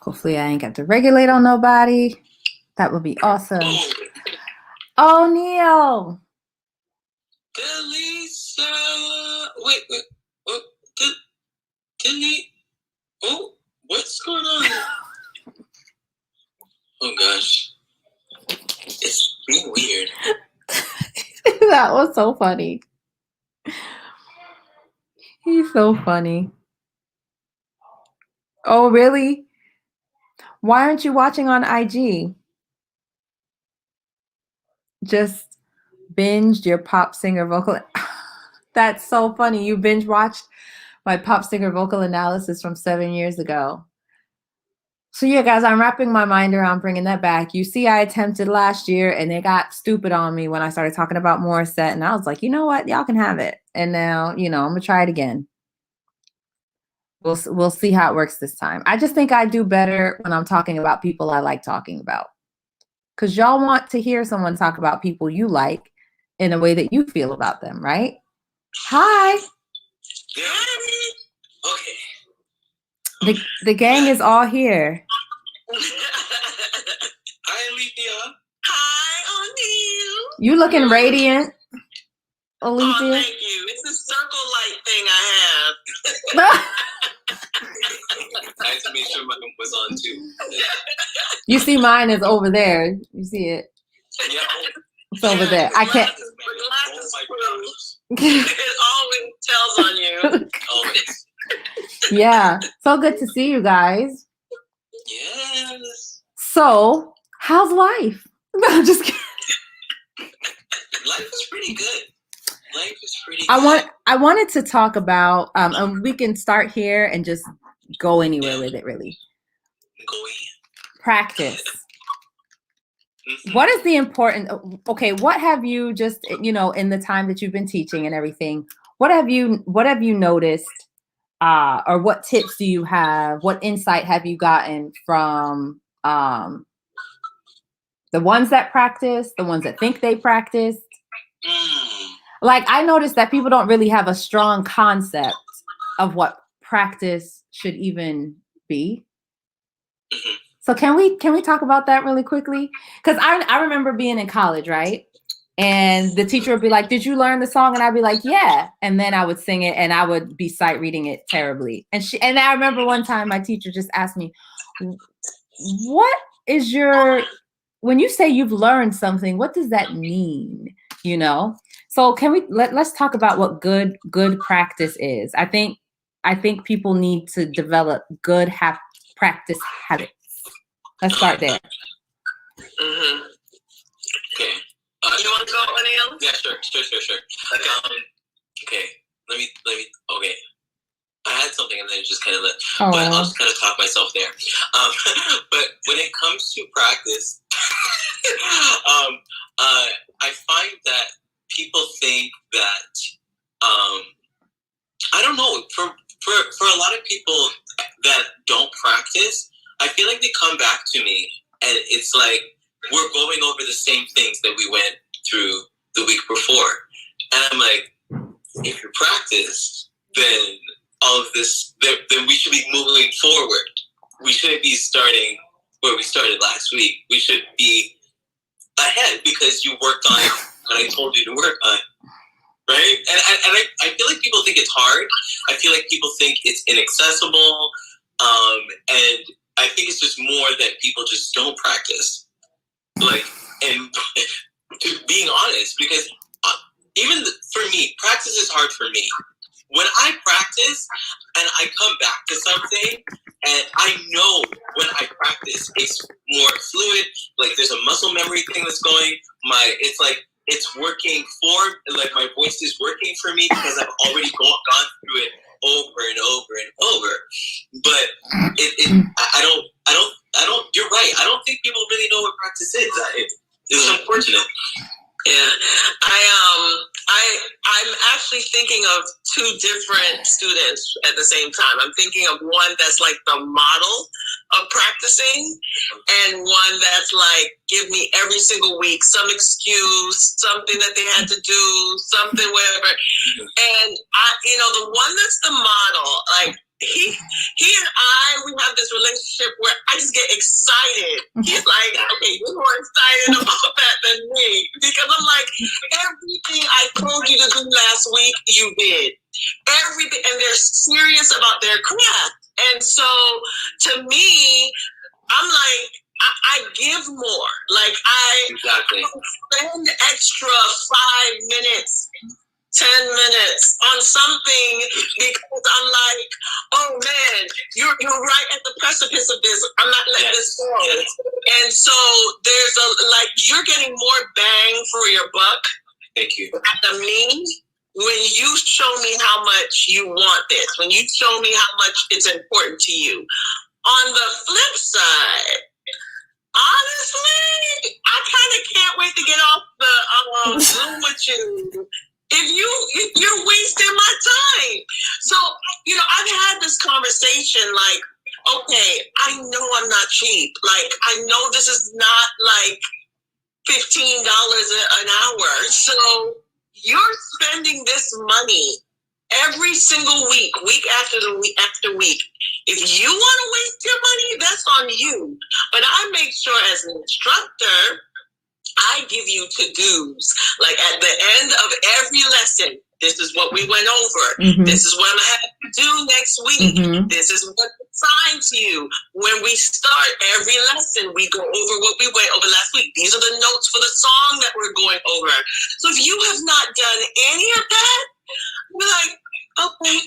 Hopefully I ain't got to regulate on nobody. That would be awesome. Oh, Neil. Delisa. Wait. Oh, delete. Oh, what's going on? Oh, gosh. It's being weird. That was so funny. He's so funny. Oh, really? Why aren't you watching on IG? Just binged your pop singer vocal. That's so funny. You binge watched my pop singer vocal analysis from 7 years ago. So yeah, guys, I'm wrapping my mind around bringing that back. You see, I attempted last year and they got stupid on me when I started talking about Morissette. And I was like, you know what? Y'all can have it. And now, I'm going to try it again. We'll see how it works this time. I just think I do better when I'm talking about people I like talking about. Because y'all want to hear someone talk about people you like in a way that you feel about them, right? Hi. Okay. The gang is all here. Hi, Alethea. Hi, O'Neil. You looking radiant, Alethea. Oh, thank you. It's a circle light thing I have. I had to make sure mine was on too. You see mine is over there. You see it? Yeah. It's over there. I can't. It always tells on you. Always. Yeah. So good to see you guys. Yes. So, how's life? No, I'm just kidding. Life is pretty good. Life is pretty good. I wanted to talk about, and we can start here and just go anywhere with it, really. Go in. Practice. What is the important, okay, what have you just, in the time that you've been teaching and everything, what have you noticed, or what tips do you have, what insight have you gotten from the ones that practice, the ones that think they practice? Like, I noticed that people don't really have a strong concept of what practice should even be. So can we talk about that really quickly? Because I remember being in college, right? And the teacher would be like, "Did you learn the song?" And I'd be like, "Yeah." And then I would sing it and I would be sight reading it terribly. And I remember one time my teacher just asked me, "What is when you say you've learned something, what does that mean?" So can let's talk about what good practice is. I think people need to develop good practice habits. Let's start there. Okay. You want to go, O'Neil? Yeah, sure. Okay. Let me. Okay. I had something and then it just kind of let. But I'll just kind of talk myself there. But when it comes to practice, I find that people think that I don't know. For a lot of people that don't practice, I feel like they come back to me and it's like we're going over the same things that we went through the week before. And I'm like, if you practice, then all of this, then we should be moving forward. We shouldn't be starting where we started last week. We should be ahead because you worked on what I told you to work on. Right? And I feel like people think it's hard. I feel like people think it's inaccessible. And I think it's just more that people just don't practice. And to being honest, because even for me, practice is hard for me. When I practice and I come back to something, and I know when I practice, it's more fluid. Like there's a muscle memory thing that's going. It's like it's working my voice is working for me because I've already gone through it over and over and over. But I don't. You're right. I don't think people really know what practice is. It's unfortunate. Yeah, I'm actually thinking of two different students at the same time. I'm thinking of one that's like the model of practicing, and one that's like, give me every single week some excuse, something that they had to do, something whatever. And the one that's the model, like he and I, we have have this relationship where I just get excited. He's like, okay, you're more excited about that than me. Because I'm like, everything I told you to do last week, you did. Everything, and they're serious about their craft. And so, to me, I'm like, I give more. Like, I spend extra 5 minutes, 10 minutes on something because I'm like, oh man, you're right at the precipice of this. I'm not letting this go. Yes. And so there's you're getting more bang for your buck. Thank you. At me, when you show me how much you want this, when you show me how much it's important to you. On the flip side, honestly, I kind of can't wait to get off the Zoom with you. If you're wasting my time. So, I've had this conversation like, okay, I know I'm not cheap. Like, I know this is not like $15 an hour. So you're spending this money every single week after week. If you want to waste your money, that's on you. But I make sure as an instructor, I give you to-dos. Like at the end of every lesson, this is what we went over. Mm-hmm. This is what I'm going to have to do next week. Mm-hmm. This is what's assigned to you. When we start every lesson, we go over what we went over last week. These are the notes for the song that we're going over. So if you have not done any of that, we're like, okay,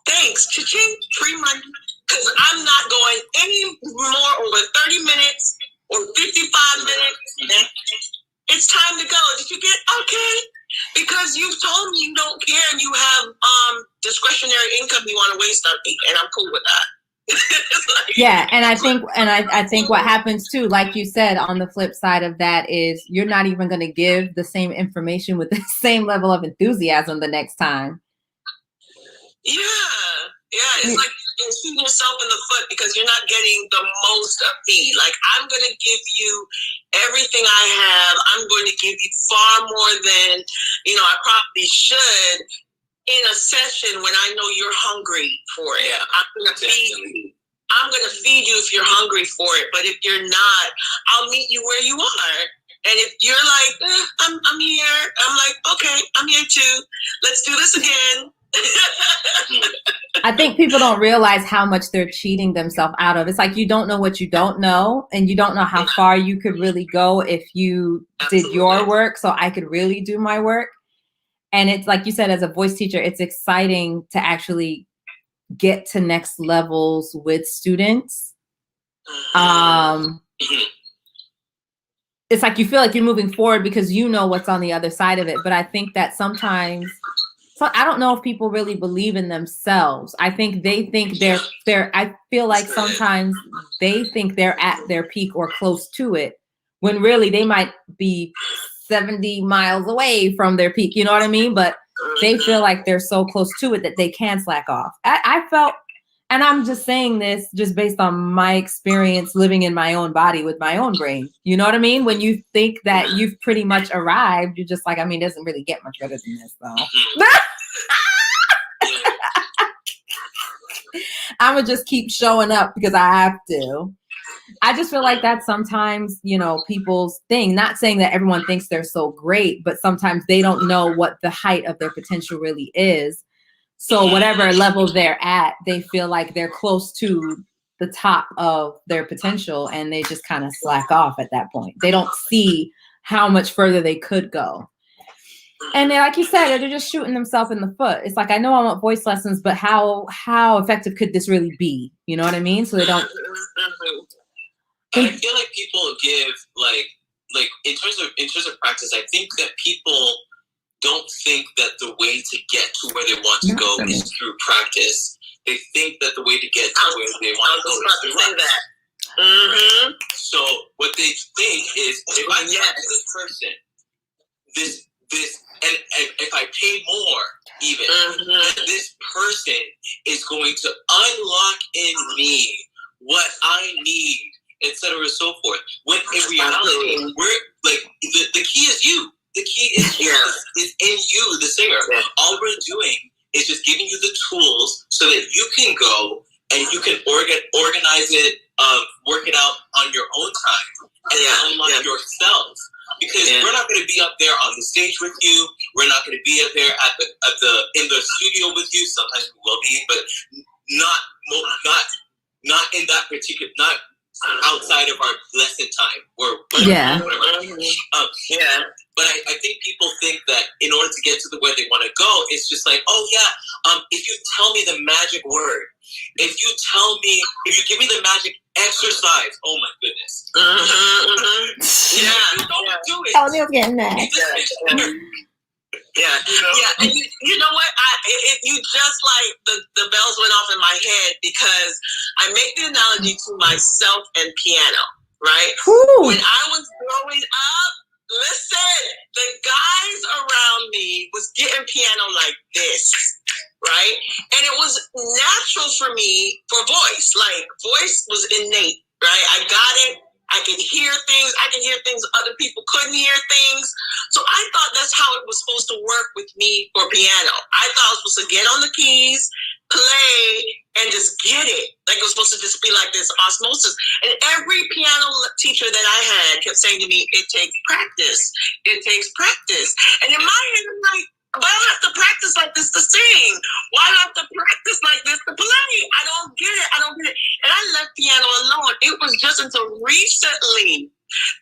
thanks. Cha-ching, free money. Because I'm not going any more over 30 minutes or 55 minutes. It's time to go. Did you get okay? Because you've told me you don't care and you have discretionary income you want to waste on me, and I'm cool with that. Yeah, and I think what happens too, like you said, on the flip side of that is you're not even going to give the same information with the same level of enthusiasm the next time. Yeah, it's like you're shooting yourself in the foot because you're not getting the most of me. Like, I'm going to give you everything I have. I'm going to give you far more than, I probably should in a session when I know you're hungry for it. Yeah, I'm going to feed you. I'm going to feed you if you're hungry for it. But if you're not, I'll meet you where you are. And if you're like, I'm here, I'm like, okay, I'm here too. Let's do this again. I think people don't realize how much they're cheating themselves out of. It's like you don't know what you don't know, and you don't know how far you could really go if you did your work. So I could really do my work. And it's like you said, as a voice teacher, it's exciting to actually get to next levels with students. It's like you feel like you're moving forward because you know what's on the other side of it. But I think that sometimes, so I don't know if people really believe in themselves. I think they think I feel like sometimes they think they're at their peak or close to it when really they might be 70 miles away from their peak. You know what I mean? But they feel like they're so close to it that they can slack off. I felt, and I'm just saying this just based on my experience living in my own body with my own brain. You know what I mean? When you think that you've pretty much arrived, you're just like, it doesn't really get much better than this though. I'm going to just keep showing up because I have to. I just feel like that's sometimes, people's thing. Not saying that everyone thinks they're so great, but sometimes they don't know what the height of their potential really is. So whatever level they're at, they feel like they're close to the top of their potential and they just kind of slack off at that point. They don't see how much further they could go. And then, like you said, they're just shooting themselves in the foot. It's like, I know I want voice lessons, but how effective could this really be? You know what I mean? So they don't. I feel like people give like in terms of practice, I think that people don't think that the way to get to where they want to go is through practice. They think that the way to get to where they want to go is through practice. Mm-hmm. So what they think is, if I get to this person, this, and if I pay more, even this person is going to unlock in me what I need, etc. and so forth. When in reality, we're like the key is you. The key is is in you, the singer. Yeah. All we're doing is just giving you the tools so that you can go and you can organize it, work it out on your own time, and unlock yourself. Because we're not going to be up there on the stage with you. We're not going to be up there in the studio with you. Sometimes we will be, but not in that particular, not outside of our lesson time or whatever. But I think people think that in order to get to where they want to go, it's just like, oh yeah, if you tell me the magic word, if you give me the magic exercise, oh my goodness. You don't do it. Oh, they're getting mad. Yeah, and you know what? You just like the bells went off in my head because I make the analogy to myself and piano, right? Ooh. When I was growing up, listen, the guys around me was getting piano like this, right? And it was natural for me for voice. Like voice was innate, right? I got it. I can hear things. I can hear things other people couldn't hear things. So I thought that's how it was supposed to work with me for piano. I thought I was supposed to get on the keys, play, and just get it. Like it was supposed to just be like this osmosis. And every piano teacher that I had kept saying to me, it takes practice. It takes practice. And in my head, I'm like, but I don't have to practice like this to sing. Why do I have to practice like this to play? I don't get it. And I left piano alone. It was just until recently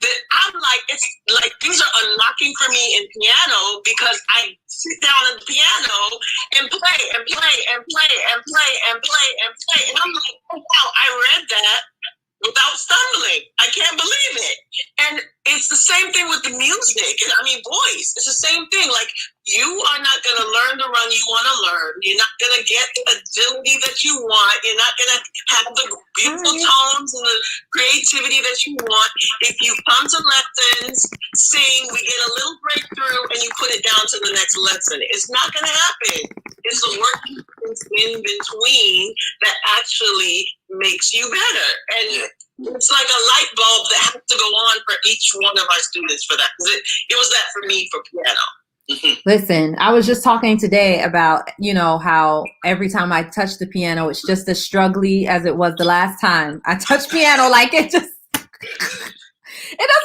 that I'm like, it's like things are unlocking for me in piano because I sit down at the piano and play and play and play and play and play and play. And I'm like, oh, wow, I read that without stumbling. I can't believe it. And it's the same thing with the music. I mean, voice. It's the same thing. Like, you are not going to learn the run you want to learn. You're not going to get the agility that you want. You're not going to have the beautiful tones and the creativity that you want. If you come to lessons, sing, we get a little breakthrough, and you put it down to the next lesson. It's not going to happen. It's the work in between that actually makes you better. And it's like a light bulb that has to go on for each one of our students for that. It was that for me for piano. Listen, I was just talking today about, how every time I touch the piano, it's just as struggly as it was the last time I touched piano. Like it doesn't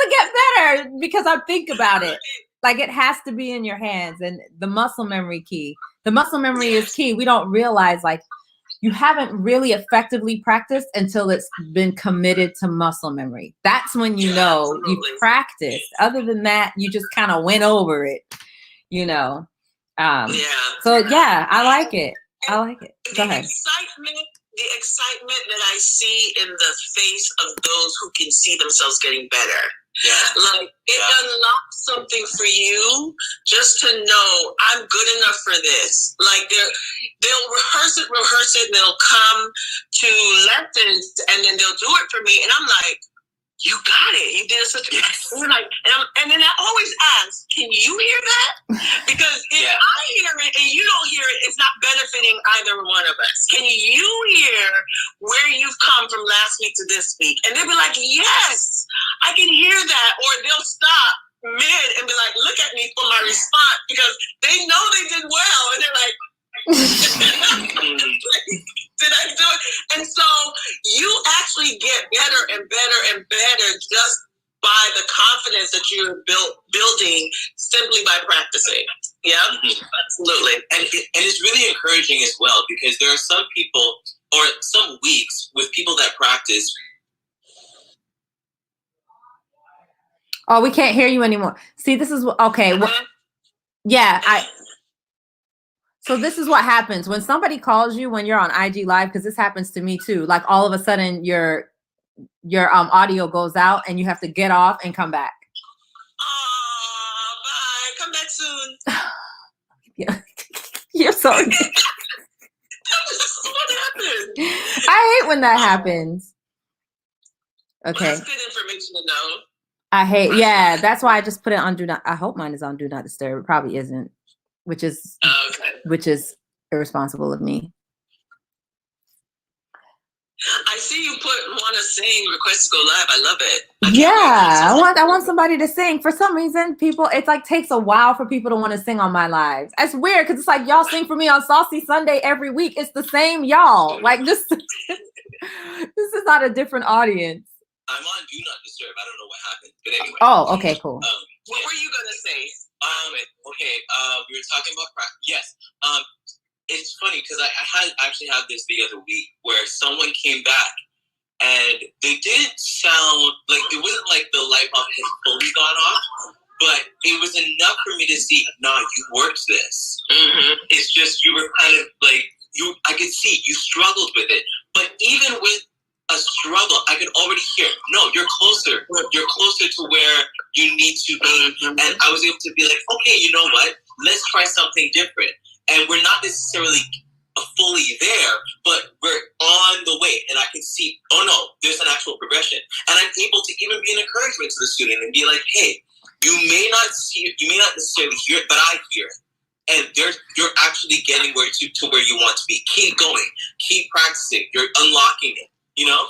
get better because I think about it. Like it has to be in your hands, and the muscle memory key. The muscle memory is key. We don't realize like you haven't really effectively practiced until it's been committed to muscle memory. That's when you know you practiced. Other than that, you just kind of went over it. So yeah, I like it. Go ahead. The excitement that I see in the face of those who can see themselves getting better. Like it unlocks something for you just to know I'm good enough for this. Like they'll rehearse it, and they'll come to lessons, and then they'll do it for me, and I'm like, you got it. You did such a and then I always ask, can you hear that? Because if I hear it and you don't hear it, it's not benefiting either one of us. Can you hear where you've come from last week to this week? And they'll be like, yes, I can hear that. Or they'll stop mid and be like, look at me for my response, because they know they did well. And they're like, did I do it? And so you actually get better and better and better just by the confidence that you're building simply by practicing. Yeah, absolutely. And it's really encouraging as well, because there are some people or some weeks with people that practice. Oh, we can't hear you anymore. See, this is okay. So this is what happens when somebody calls you when you're on IG Live, because this happens to me too. Like all of a sudden your audio goes out and you have to get off and come back. Oh, bye. Come back soon. Yeah. You're so What happened? I hate when that happens. Okay. Well, that's good information to know. I hate, that's why I just put it on do not. I hope mine is on do not disturb. It probably isn't, which is irresponsible of me. I see you want to sing, request to go live. I love it. I want somebody to sing. For some reason, people, it's like takes a while for people to want to sing on my lives. That's weird because it's like y'all sing for me on Saucy Sunday every week. It's the same y'all. Like this is not a different audience. I'm on Do Not Disturb. I don't know what happened, but anyway. Oh, okay, cool. What were you gonna say? We were talking about practice. Yes. It's funny because I actually had this the other week where someone came back and they didn't sound like, it wasn't like the light bulb had fully gone off, but it was enough for me to see, nah, you worked this. Mm-hmm. It's just you were kind of like, I could see you struggled with it. But even with a struggle, I could already hear, no, you're closer. You're closer to where you need to be. Mm-hmm. And I was able to be like, okay, you know what? Let's try something different. And we're not necessarily fully there, but we're on the way. And I can see, oh no, there's an actual progression. And I'm able to even be an encouragement to the student and be like, hey, you may not necessarily hear it, but I hear it. And you're actually getting to where you want to be. Keep going. Keep practicing. You're unlocking it. You know?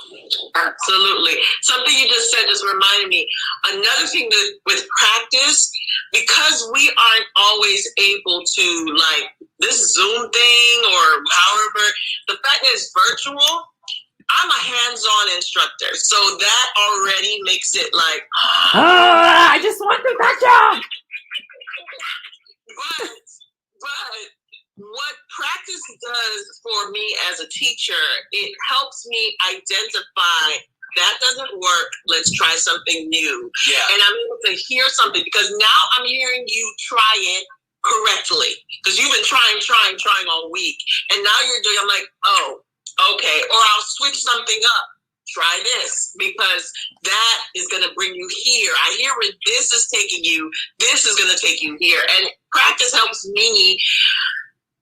Absolutely. Something you just said just reminded me. Another thing that with practice, because we aren't always able to, like, this Zoom thing or however, the fact that it's virtual, I'm a hands-on instructor. So that already makes it like, I just want the gotcha. But what practice does for me as a teacher, it helps me identify that doesn't work. Let's try something new. Yeah. And I'm able to hear something because now I'm hearing you try it correctly because you've been trying all week. And now you're doing, I'm like, oh, okay. Or I'll switch something up. Try this because that is going to bring you here. I hear where this is taking you. This is going to take you here. And practice helps me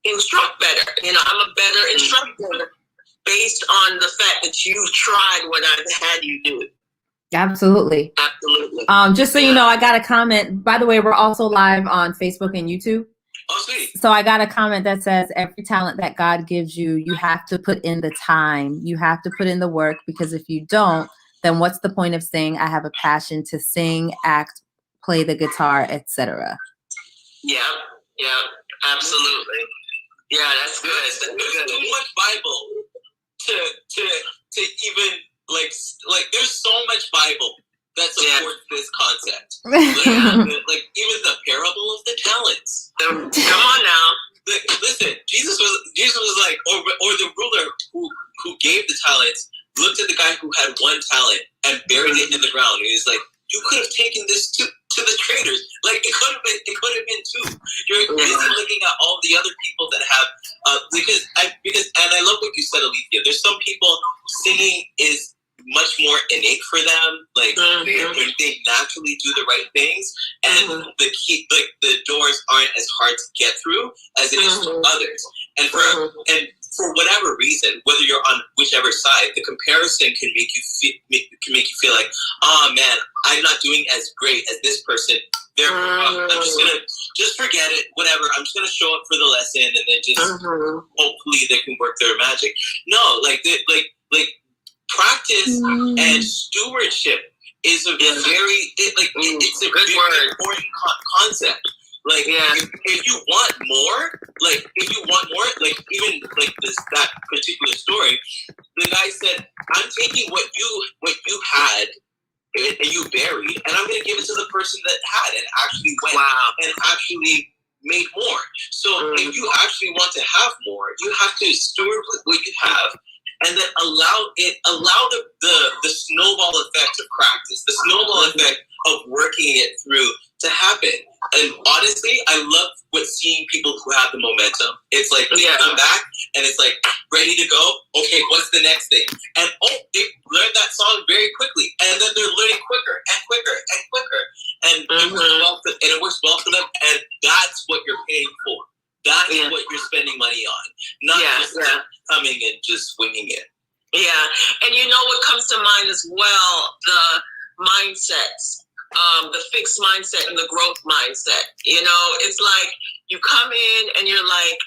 instruct better. You know, I'm a better instructor based on the fact that you've tried what I've had you do. Absolutely. Just so you know, I got a comment. By the way, we're also live on Facebook and YouTube. Oh, sweet. So I got a comment that says, every talent that God gives you, you have to put in the time. You have to put in the work, because if you don't, then what's the point of saying I have a passion to sing, act, play the guitar, etc.? Yeah, absolutely. Yeah, that's good. That's good. Too much Bible to even like there's so much Bible that supports this concept. Like even the parable of the talents. Come on now. Listen, Jesus was like, or the ruler who gave the talents looked at the guy who had one talent and buried it in the ground. And he was like, you could have taken this to the traders. Like it could have been two. You're busy looking at all the other people that have because I love what you said, Alethea. There's some people singing is much more innate for them. Like they naturally do the right things, and the doors aren't as hard to get through as it is for others. And for whatever reason, whether you're on whichever side, the comparison can make you feel like, oh man, I'm not doing as great as this person. Therefore, I'm just gonna forget it. Whatever. I'm just gonna show up for the lesson, and then just hopefully they can work their magic. No, like practice and stewardship is a it's a very important concept. Like if you want more, like even like that particular story, the guy said, I'm taking what you had and you buried, and I'm going to give it to the person that had and actually went and actually made more. So if you actually want to have more, you have to steward what you have, and then allow the snowball effect of practice, the snowball effect of working it through to happen. And honestly, I love seeing people who have the momentum. It's like they come back and it's like ready to go. Okay, what's the next thing? And they learn that song very quickly, and then they're learning quicker and quicker and quicker, and it works well for them. And that's what you're paying for. That's what you're spending money on, not just coming and just winging it. Yeah, and you know what comes to mind as well? The mindsets. The fixed mindset and the growth mindset. You know, it's like you come in and you're like,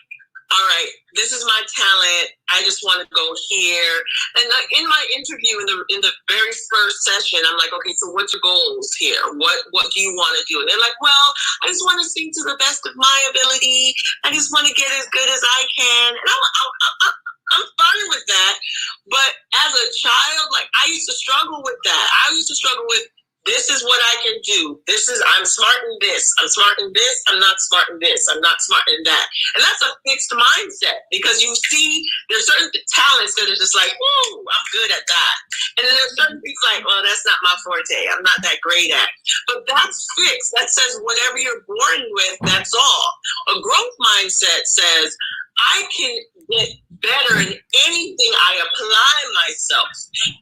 all right, this is my talent. I just want to go here. And in my interview, in the very first session, I'm like, okay, so what's your goals here? What do you want to do? And they're like, well, I just want to sing to the best of my ability. I just want to get as good as I can. And I'm fine with that. But as a child, like, I used to struggle with that. I used to struggle with, this is what I can do. I'm smart in this. I'm smart in this. I'm not smart in this. I'm not smart in that. And that's a fixed mindset, because you see there's certain talents that are just like, whoa, I'm good at that. And then there's certain things like, well, that's not my forte. I'm not that great at. But that's fixed. That says whatever you're born with, that's all. A growth mindset says, I can get better in anything I apply myself.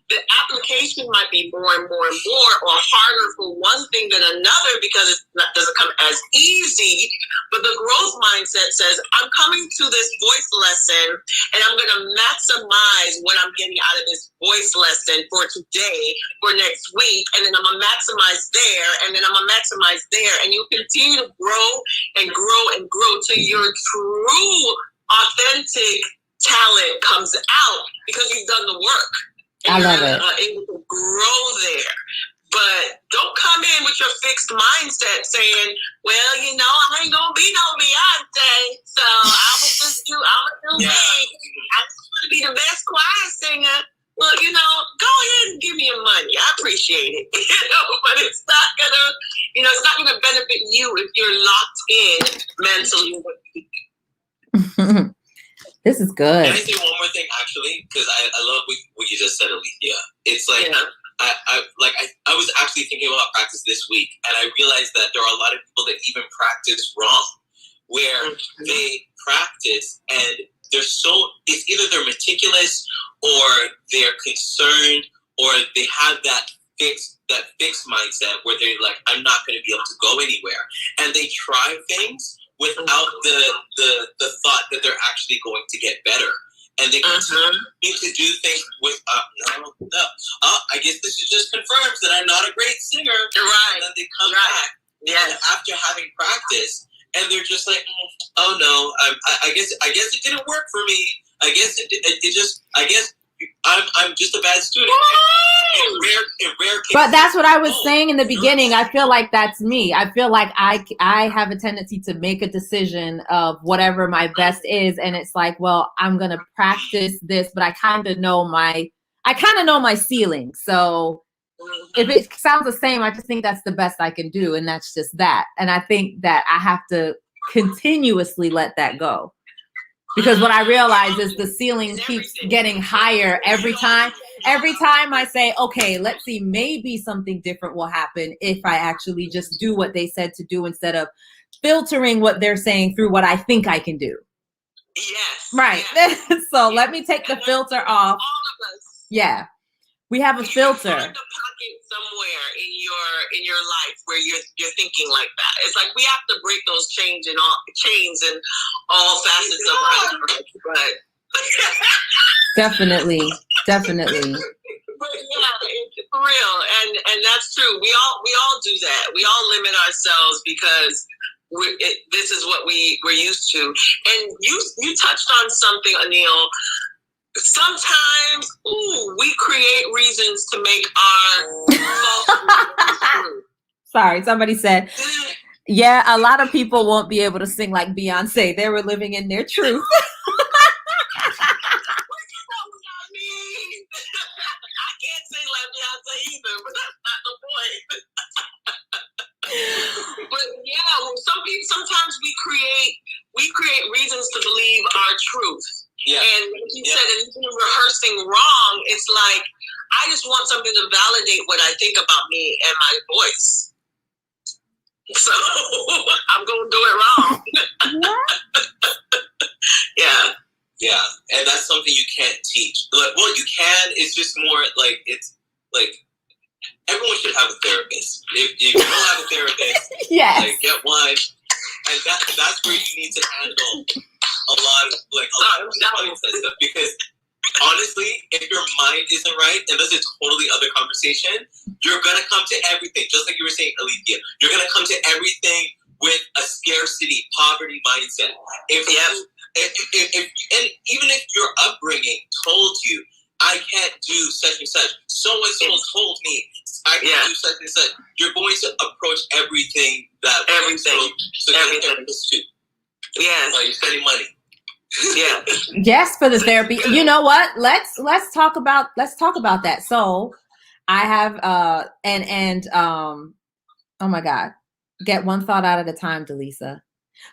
The application might be more and more and more, or harder for one thing than another, because it doesn't come as easy. But the growth mindset says, I'm coming to this voice lesson and I'm going to maximize what I'm getting out of this voice lesson for today, for next week. And then I'm going to maximize there, and then I'm going to maximize there. And you continue to grow and grow and grow till your true authentic talent comes out, because you've done the work. And I love you're it. able to grow there. But don't come in with your fixed mindset saying, well, I ain't gonna be no Beyonce, so I'm gonna do me. I just want to be the best choir singer. Well, go ahead and give me your money. I appreciate it. But it's not gonna benefit you if you're locked in mentally. This is good. Can I say one more thing, actually? Because I love what you just said, Alethea. It's like, I was actually thinking about practice this week, and I realized that there are a lot of people that even practice wrong, where they practice and it's either they're meticulous, or they're concerned, or they have that fixed mindset where they're like, I'm not going to be able to go anywhere. And they try things without the thought that they're actually going to get better. And they continue to do things with, I guess this just confirms that I'm not a great singer. Right. And then they come back after having practice, and they're just like, oh no, I guess it didn't work for me. I guess I'm just a bad student. In rare cases. But that's what I was saying in the beginning. I feel like that's me. I feel like I have a tendency to make a decision of whatever my best is, and it's like, well, I'm gonna practice this, but I kind of know my ceiling. So if it sounds the same, I just think that's the best I can do, and that's just that. And I think that I have to continuously let that go. Because what I realize is the ceiling keeps getting higher every time. Every time I say, okay, let's see, maybe something different will happen if I actually just do what they said to do, instead of filtering what they're saying through what I think I can do. Yes. Right. Yes. So let me take the filter off. All of us. Yeah. We have a filter. Find a pocket somewhere in your life where you're thinking like that. It's like we have to break those chains and all facets of our life. But Definitely. but yeah, it's for real, and that's true. We all do that. We all limit ourselves because this is what we're used to. And you touched on something, Anil. Sometimes, we create reasons to make our false true. Sorry, somebody said, yeah, a lot of people won't be able to sing like Beyonce. They were living in their truth. I can't sing like Beyonce either, but that's not the point. But yeah, sometimes we create reasons to believe our truth. Yeah. And like you said, if you're rehearsing wrong, it's like, I just want something to validate what I think about me and my voice. So I'm going to do it wrong. Yeah. And that's something you can't teach. Well, you can. It's just more like, it's like, everyone should have a therapist. If you don't have a therapist, yes. Get one. And that's where you need to handle a lot of stuff, because honestly, if your mind isn't right, and that's a totally other conversation, you're gonna come to everything, just like you were saying, Alethea. You're gonna come to everything with a scarcity, poverty mindset. If and even if your upbringing told you, I can't do such and such, so and so told me I can't do such and such, you're going to approach everything that way. So everything. Yes. You're spending money. Yeah. Yes, for the therapy. You know what? Let's talk about that. So I have oh my God, get one thought out at a time, Delisa.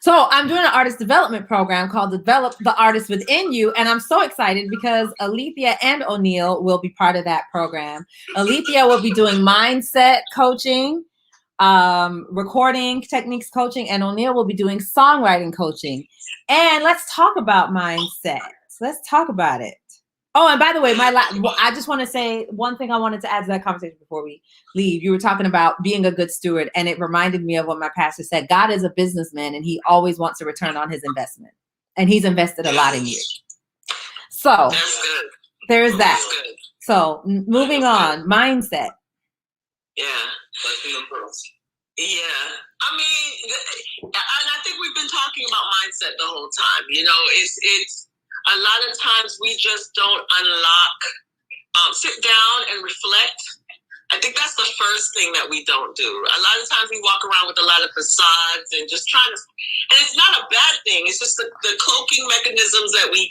So I'm doing an artist development program called Develop the Artist Within You. And I'm so excited because Alethea and O'Neill will be part of that program. Alethea will be doing mindset coaching, recording techniques coaching, and O'Neill will be doing songwriting coaching. And let's talk about mindset. Let's talk about it. Oh, and by the way, I just want to say one thing I wanted to add to that conversation before we leave. You were talking about being a good steward, and it reminded me of what my pastor said. God is a businessman, and he always wants a return on his investment. And he's invested a lot in you. So there's that. So moving on, mindset. Yeah. Yeah. I mean, and I think we've been talking about mindset the whole time. You know, it's a lot of times we just don't unlock, sit down and reflect. I think that's the first thing that we don't do. A lot of times we walk around with a lot of facades and just trying to, and it's not a bad thing. It's just the cloaking mechanisms that we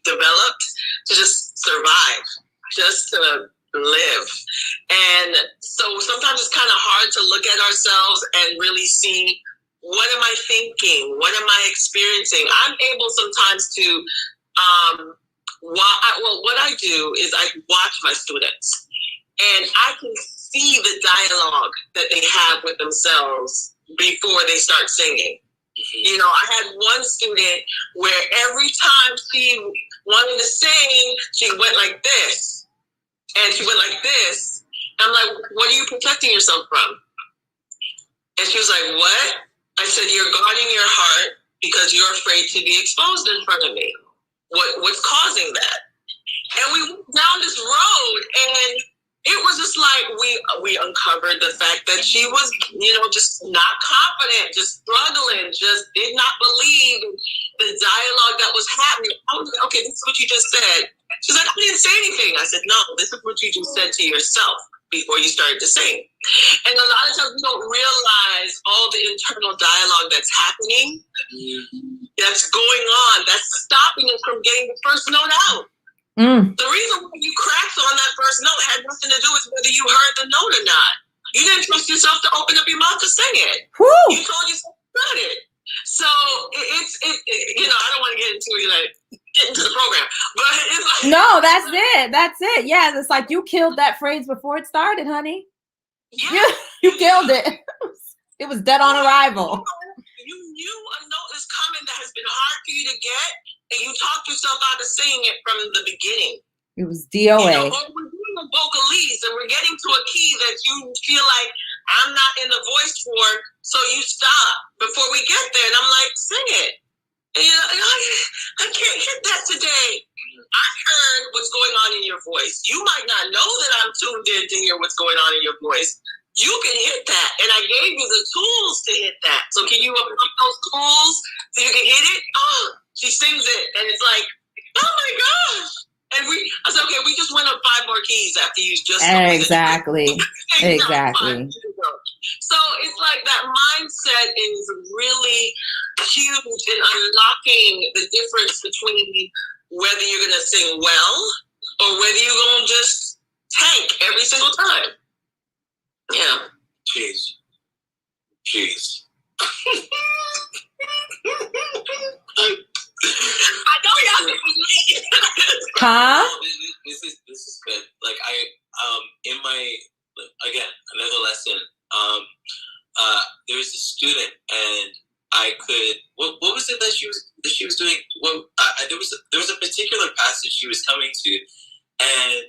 developed to just survive, just to live. And so sometimes it's kind of hard to look at ourselves and really see, what am I thinking? What am I experiencing? I'm able sometimes to, what I do is I watch my students and I can see the dialogue that they have with themselves before they start singing. You know, I had one student where every time she wanted to sing, she went like this. And she went like this. I'm like, what are you protecting yourself from? And she was like, what? I said, you're guarding your heart because you're afraid to be exposed in front of me. What's causing that? And we went down this road, and it was just like we uncovered the fact that she was, you know, just not confident, just struggling, just did not believe the dialogue that was happening. I was like, okay, this is what you just said. She's like, I didn't say anything. I said, no, this is what you just said to yourself before you started to sing. And a lot of times we don't realize all the internal dialogue that's happening, that's going on, that's stopping us from getting the first note out. The reason why you cracked on that first note had nothing to do with whether you heard the note or not. You didn't trust yourself to open up your mouth to sing it. Woo! You told yourself to got it. So it's you know, I don't want to get into the program, but it's like, no, that's it. Yeah, it's like you killed that phrase before it started, honey. Yeah, you killed it. It was dead on arrival. You knew a note is coming that has been hard for you to get, and you talked yourself out of saying it from the beginning. It was DOA. You know, or we're doing a vocalese and we're getting to a key that you feel like I'm not in the voice for, so you stop before we get there. And I'm like, sing it. And you're like, I can't hit that today. I heard what's going on in your voice. You might not know that I'm tuned in to hear what's going on in your voice. You can hit that. And I gave you the tools to hit that. So can you apply those tools so you can hit it? Oh, she sings it. And it's like, oh my gosh. And I said, okay, we just went up 5 more keys after you just exactly. Exactly. So it's like that mindset is really huge in unlocking the difference between whether you're gonna sing well or whether you're gonna just tank every single time. Yeah. Jeez. I know y'all. Huh? This is good. Like in my, again, another lesson. There was a student, and I could. What was it that she was doing? Well, there was a particular passage she was coming to, and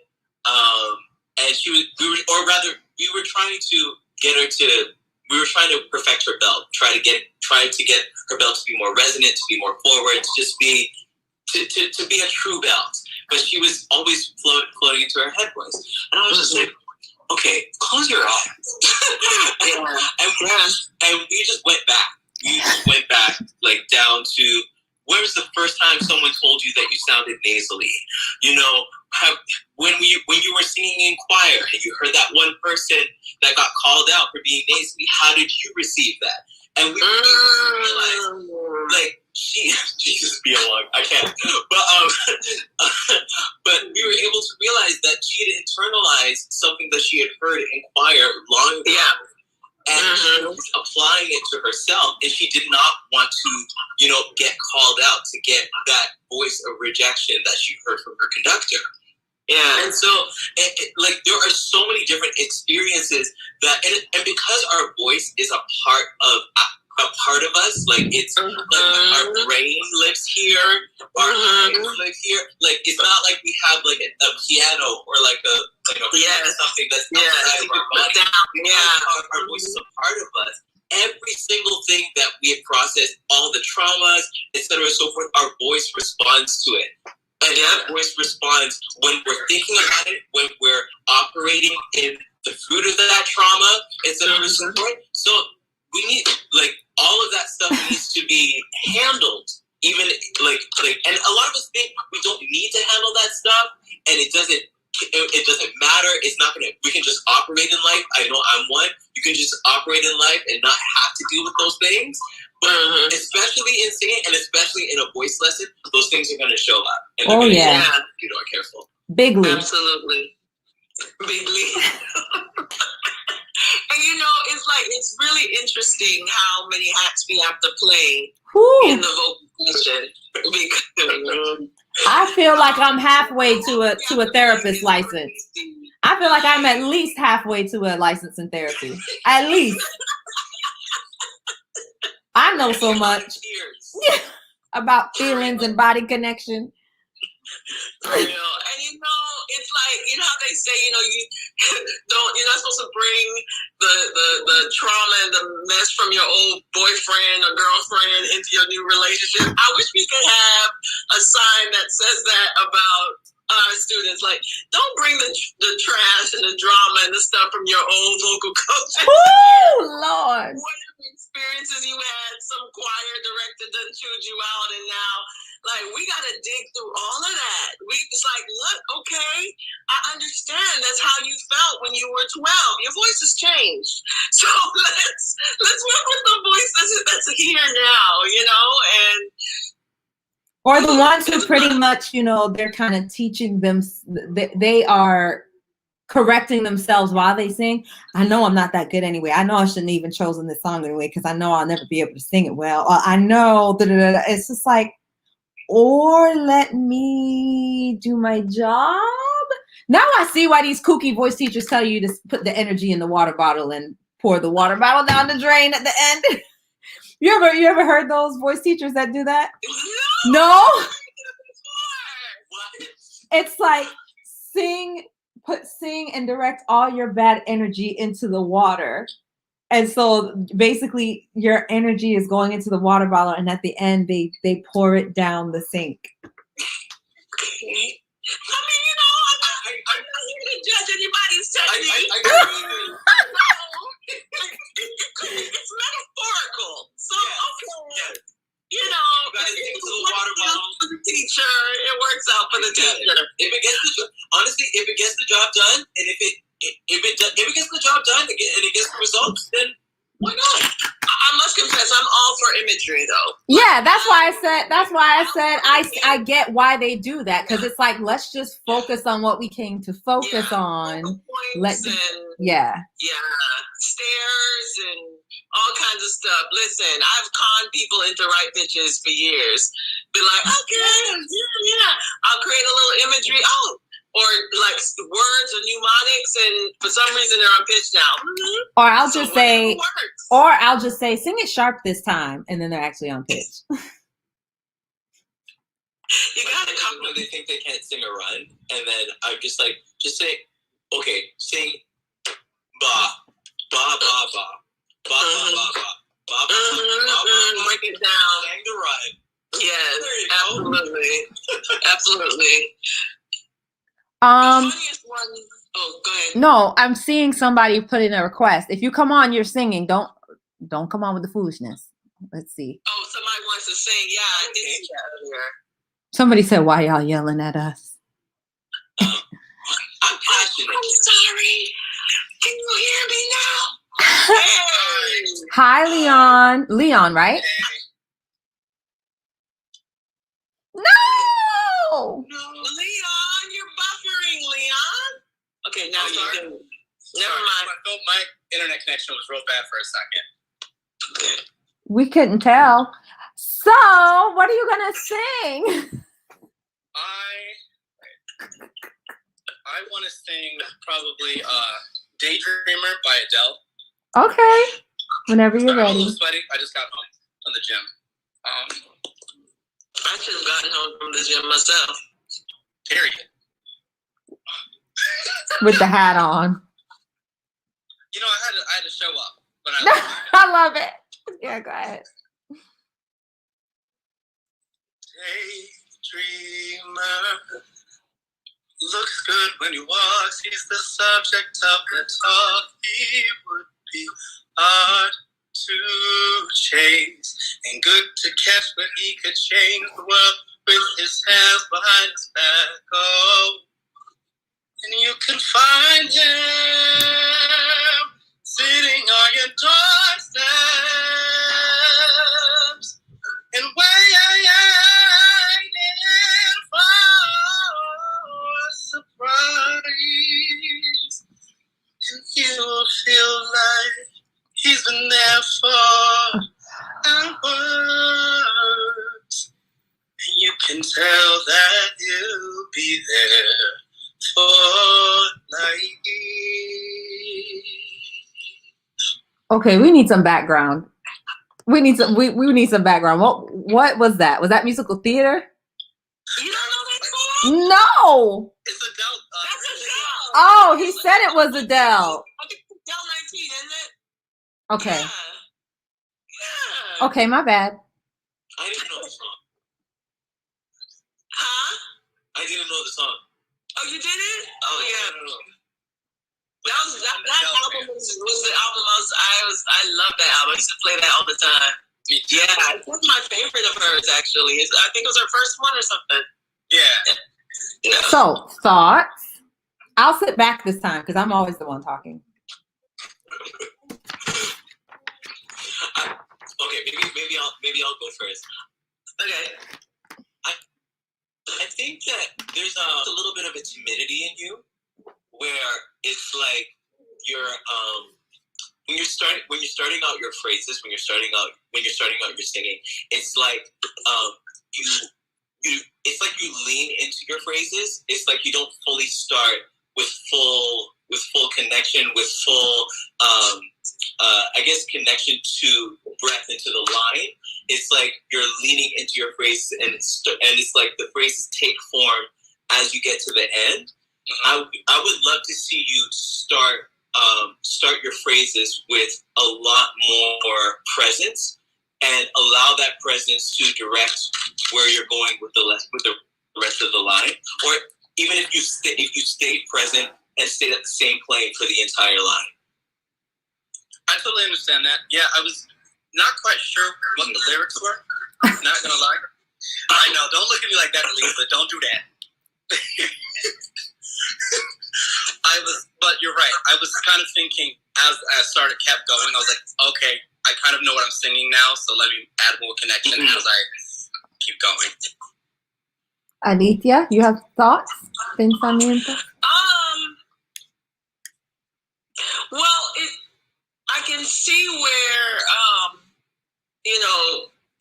we were trying to get her to. We were trying to perfect her belt, try to get her belt to be more resonant, to be more forward, to just be to be a true belt. But she was always floating into her head voice, and I was just like, okay, close your eyes. and we just went back. We just went back like down to when was the first time someone told you that you sounded nasally? You know, when you were singing in choir and you heard that one person that got called out for being nasally, how did you receive that? And we were able to realize, like, Jesus be alone, I can't. But we were able to realize that she had internalized something that she had heard in choir long ago. Yeah. And she was applying it to herself, and she did not want to, you know, get called out, to get that voice of rejection that she heard from her conductor. Yeah. And so, like, there are so many different experiences that, and because our voice is a part of us, like, it's like our brain lives here, our eyes live here. Like, it's not like we have like a piano or like a something that's outside of our body. Our voice is a part of us. Every single thing that we have processed, all the traumas, etc., and so forth, our voice responds to it. And that voice responds when we're thinking about it, when we're operating in the fruit of that trauma, etc., and so forth. So we need, like, all of that stuff needs to be handled. Even like, and a lot of us think we don't need to handle that stuff, and it doesn't matter. It's not gonna. We can just operate in life. I know I'm one. You can just operate in life and not have to deal with those things. But especially in singing, and especially in a voice lesson, those things are gonna show up. And oh yeah, you know, careful. Bigly. Absolutely, bigly. And you know, it's really interesting how many hats we have to play in the vocal position. Because I feel like I'm halfway to a therapist license. I feel like I'm at least halfway to a license in therapy. At least. I know so much about feelings and body connection. And you know, it's like, you know how they say, you know, you're not supposed to bring the trauma and the mess from your old boyfriend or girlfriend into your new relationship. I wish we could have a sign that says that about our students. Like, don't bring the trash and the drama and the stuff from your old vocal coach. Oh, Lord. Whatever experiences you had, some choir director done chewed you out, and now, like, we got to dig through all of that. It's like, look, okay, I understand that's how you felt when you were 12. Your voice has changed. So let's work with the voice that's here now, you know, and or the ones who pretty much, you know, they're kind of teaching them, they are correcting themselves while they sing. I know I'm not that good anyway. I know I shouldn't even chosen this song anyway, because I know I'll never be able to sing it well. I know, it's just like, or let me do my job. Now I see why these kooky voice teachers tell you to put the energy in the water bottle and pour the water bottle down the drain at the end. You ever heard those voice teachers that do that? No? It's like sing and direct all your bad energy into the water. And so basically your energy is going into the water bottle, and at the end they pour it down the sink. I mean, you know, I'm not here to judge anybody's technique. It's metaphorical. So, okay. You know, into the water bottle for the teacher, it works out for the teacher. If it gets the job done, and if it gets the job done and it gets the results, then why not? I must confess, I'm all for imagery, though. Yeah, that's why I said I get why they do that, because it's like, let's just focus on what we came to focus on. Yeah, stairs and all kinds of stuff. Listen, I've conned people into right pitches for years. Be like, okay, yeah. I'll create a little imagery. Oh, or like words or mnemonics, and for some reason they're on pitch now. Mm-hmm. Or I'll just say, sing it sharp this time, and then they're actually on pitch. You gotta come when they think they can't sing a run, and then I'm just like, just say, okay, sing ba ba ba ba ba ba ba ba ba ba. Break it down. Sing the run. Yes, absolutely, absolutely. The funniest one. Oh, go ahead. No, I'm seeing somebody put in a request. If you come on, you're singing. Don't come on with the foolishness. Let's see. Oh, somebody wants to sing. Yeah, I did see that earlier. Somebody said, "Why y'all yelling at us?" I'm passionate. I'm sorry. Can you hear me now? Hey. Hi, Leon. Leon, right? No. Leon, you're buffering, Leon. Okay, now you do. Never mind. My internet connection was real bad for a second. We couldn't tell. So, what are you gonna sing? I want to sing probably "Daydreamer" by Adele. Okay. Whenever you're I'm a ready. little sweaty. I just got home from the gym. I should have gotten home from the gym myself. Period. With the hat on. You know, I had to show up, but I love it. Yeah, go ahead. Daydreamer looks good when he walks. He's the subject of the talk. He would be hard to chase and good to catch, but he could change the world with his hands behind his back. Oh, and you can find him sitting on your doorsteps and waiting for a surprise. And you'll feel like he's been there for hours. And you can tell that he'll be there for life. Okay, we need some background. We need some background. What was that? Was that musical theater? You don't know that song? No. It's Adele. That's Adele. Oh, he said it was Adele. I think it's Adele 19, isn't it? Okay. Yeah. Okay, my bad. I didn't know the song. Huh? I didn't know the song. Oh, you did it? Oh, yeah. No. That album was the album I love that album. I used to play that all the time. Me too. Yeah, it's one of my favorite of hers, actually. I think it was her first one or something. Yeah. Yeah. So, thoughts? I'll sit back this time because I'm always the one talking. Okay, maybe I'll go first. Okay. I think that there's a little bit of a timidity in you, where it's like you're when you're starting out your phrases, when you're starting out your singing, it's like it's like you lean into your phrases. It's like you don't fully start with full connection, with full I guess connection to breath into the line. It's like you're leaning into your phrases, and it's like the phrases take form as you get to the end. I would love to see you start your phrases with a lot more presence, and allow that presence to direct where you're going with the rest of the line. Or even if you stayed present and stayed at the same plane for the entire line. I totally understand that. Yeah, I was not quite sure what the lyrics were. Not gonna lie. I know. Don't look at me like that, Lisa. Don't do that. But you're right. I was kind of thinking as I kept going. I was like, okay, I kind of know what I'm singing now, so let me add more connection as I keep going. Aditya, you have thoughts? Pensamiento? Well, I can see where,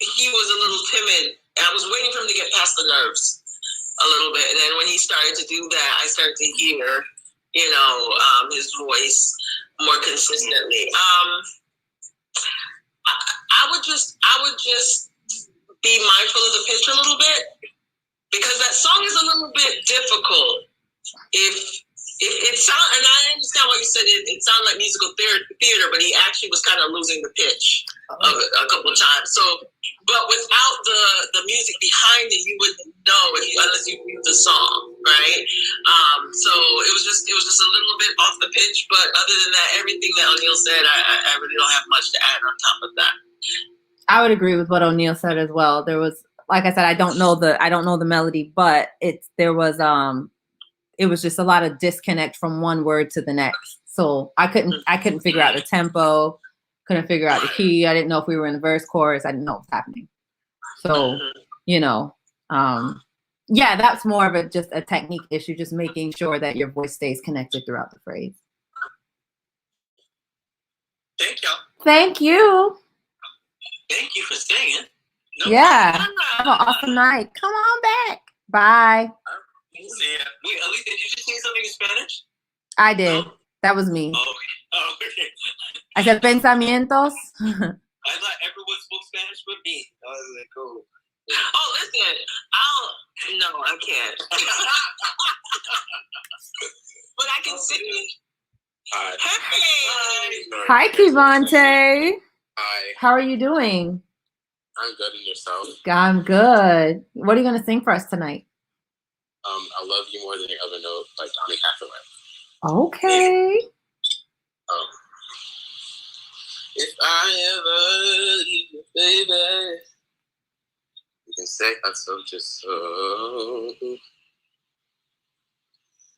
he was a little timid. I was waiting for him to get past the nerves a little bit. And then when he started to do that, I started to hear, his voice more consistently. I would just be mindful of the pitch a little bit, because that song is a little bit difficult. If it sound, and I understand what you said, it sounded like musical theater, but he actually was kind of losing the pitch a couple of times. So, but without the music behind it, you wouldn't know unless you knew the song, right? So it was just a little bit off the pitch. But other than that, everything that O'Neal said, I really don't have much to add on top of that. I would agree with what O'Neal said as well. There was, like I said, I don't know the melody, but it was just a lot of disconnect from one word to the next. So I couldn't figure out the tempo, couldn't figure out the key. I didn't know if we were in the verse chorus. I didn't know what was happening. So, yeah, that's more of just a technique issue, just making sure that your voice stays connected throughout the phrase. Thank y'all. Thank you. Thank you for staying. No Have an awesome night. Come on back. Bye. See ya. Wait, Alicia, did you just say something in Spanish? I did. That was me. Oh, okay. I said pensamientos. I thought everyone spoke Spanish but me. I was like, cool. Oh, listen. No, I can't. But I can sing. Hey. Hi, Kivante. Hi. How are you doing? I'm good, and yourself? I'm good. What are you going to sing for us tonight? I Love You More Than You Ever Know by Donny Hathaway. Okay. If I ever leave you, baby, you can say I told you so.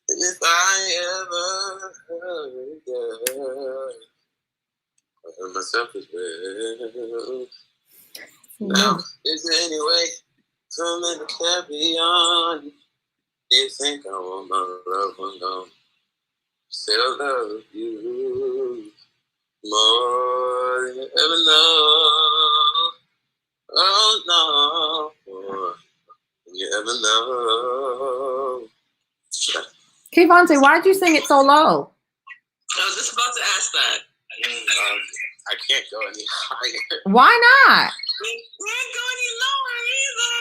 And if I ever hurt you, I hurt myself as well. Now, is there any way to let it carry on? Do you think I want my love one gone? Still love you more than you ever know. Oh no, more than you ever know. Kivante, why'd you sing it so low? I was just about to ask that. I can't go any higher. Why not? We can't go any lower either.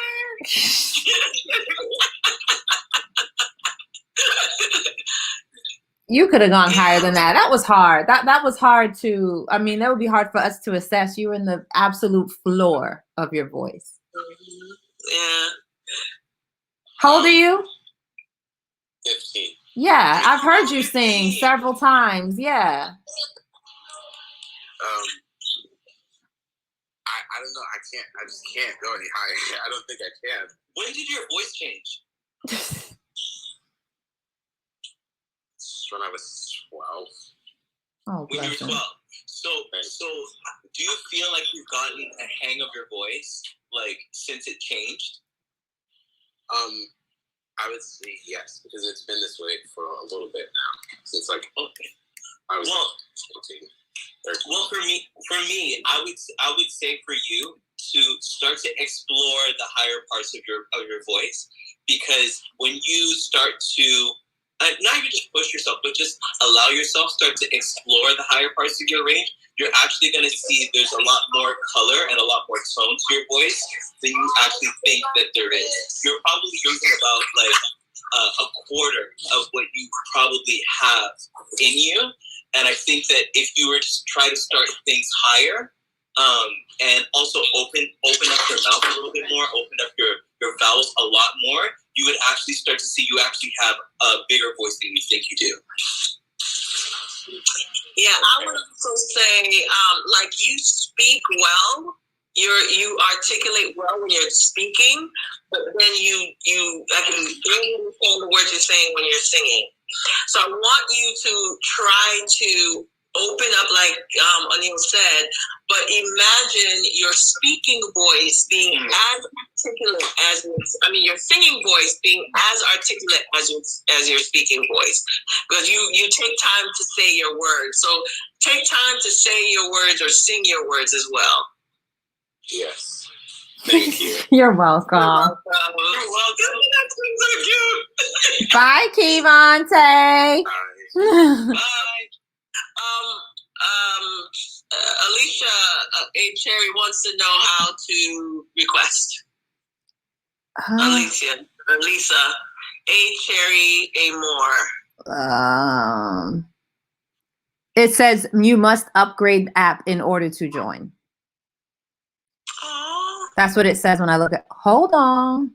You could have gone higher than that. That was hard. That was hard to, I mean, that would be hard for us to assess. You were in the absolute floor of your voice. Yeah. How old are you? 15. Yeah, I've heard you sing several times. Yeah. I don't know. I just can't go any higher. I don't think I can. When did your voice change? When I was 12. Oh, when you were 12. So do you feel like you've gotten a hang of your voice, like, since it changed? I would say yes, because it's been this way for a little bit now. Since I was 14. 13. Well, for me, I would say for you to start to explore the higher parts of your voice, because when you start to not even just push yourself, but just allow yourself start to explore the higher parts of your range, you're actually going to see there's a lot more color and a lot more tone to your voice than you actually think that there is. You're probably using about like a quarter of what you probably have in you. And I think that if you were to try to start things higher, and also open up your mouth a little bit more, open up your vowels a lot more, you would actually start to see you actually have a bigger voice than you think you do. Yeah, I would also say, like, you speak well, you articulate well when you're speaking, but then I can barely understand the words you're saying when you're singing. So I want you to try to open up, like O'Neal said, but imagine your speaking voice being as articulate as your singing voice being as articulate as your speaking voice, because you take time to say your words. So take time to say your words or sing your words as well. Yes. Thank you. You're welcome. You're welcome. That's so cute. Bye, Kivante. Bye. Alicia A. Cherry wants to know how to request. Lisa A. Cherry A. Moore. It says you must upgrade app in order to join. Aww. That's what it says when I look at. Hold on.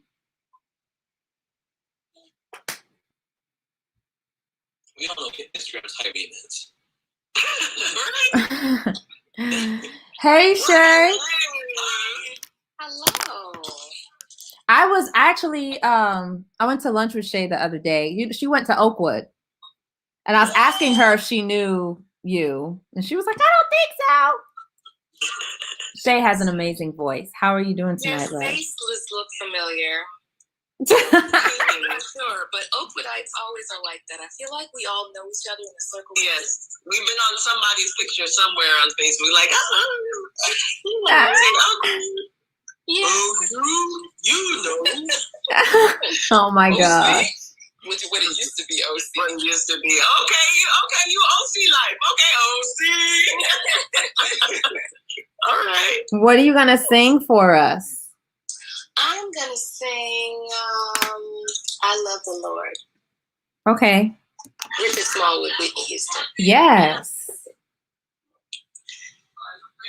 We don't know if Instagram's high maintenance. Hey, Shay. Hi. I was actually, I went to lunch with Shay the other day. She went to Oakwood. And I was asking her if she knew you. And she was like, I don't think so. Shay has an amazing voice. How are you doing tonight, Your love? face look familiar. Sure, but Oakwoodites always are like that. I feel like we all know each other in a circle. Yes, we've been on somebody's picture somewhere on Facebook. Like, you know. Oh my God. What it used to be OC. What it used to be. Okay, you OC life. Okay, OC. All right. What are you going to sing for us? I'm going to sing I Love the Lord. Okay. Richard Smallwood, Whitney Houston. Yes.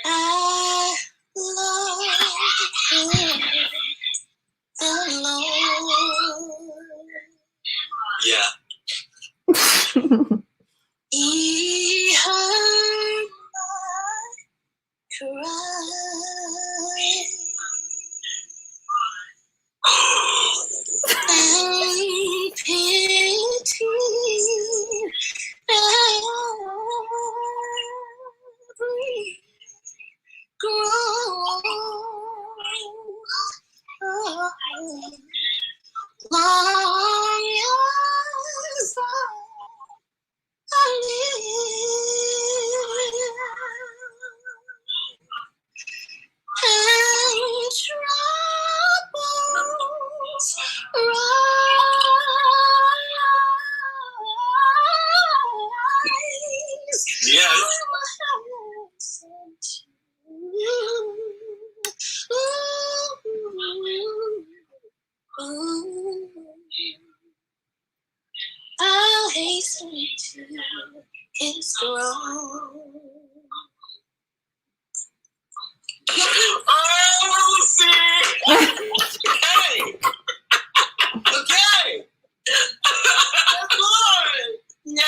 I love the Lord. Yeah. He heard my cry. And pity every groan. Long as I live and troubles rise. Yes. I'll hasten to his throne. Oh, see. Okay. Lord. Yeah.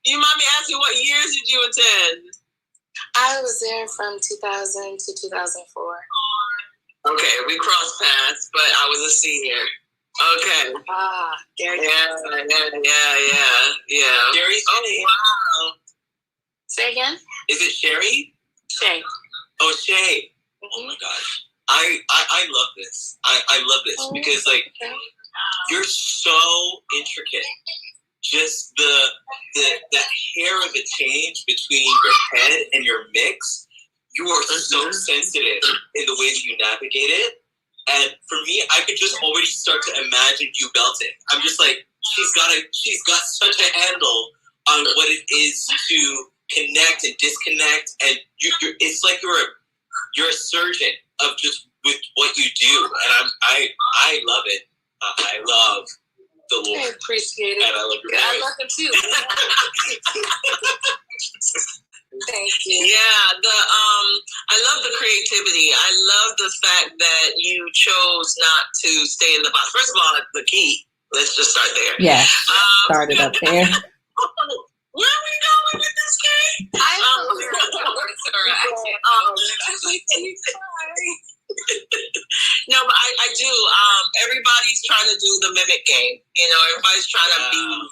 You mind me asking what years did you attend? I was there from 2000 to 2004. Okay, we crossed paths, but I was a senior. Okay. Gary. Yeah. Sherry? Oh, wow. Say again? Is it Sherry? Shay. Oh, Shay. Oh my gosh. I love this. I love this because like you're so intricate. Just the hair of the change between your head and your mix. You are so sensitive in the way that you navigate it. And for me, I could just already start to imagine you belting. I'm just like, she's got such a handle on what it is to connect and disconnect, and it's like you're a surgeon of just with what you do, and I love it. I love the Lord. I appreciate it. And I love your I voice. love him too. Thank you. Yeah, I love the creativity. I love the fact that you chose not to stay in the box. First of all, the key. Let's just start there. Yeah. Started up there. Where are we going with this game? No, but I do. Everybody's trying to do the mimic game. Everybody's trying to be,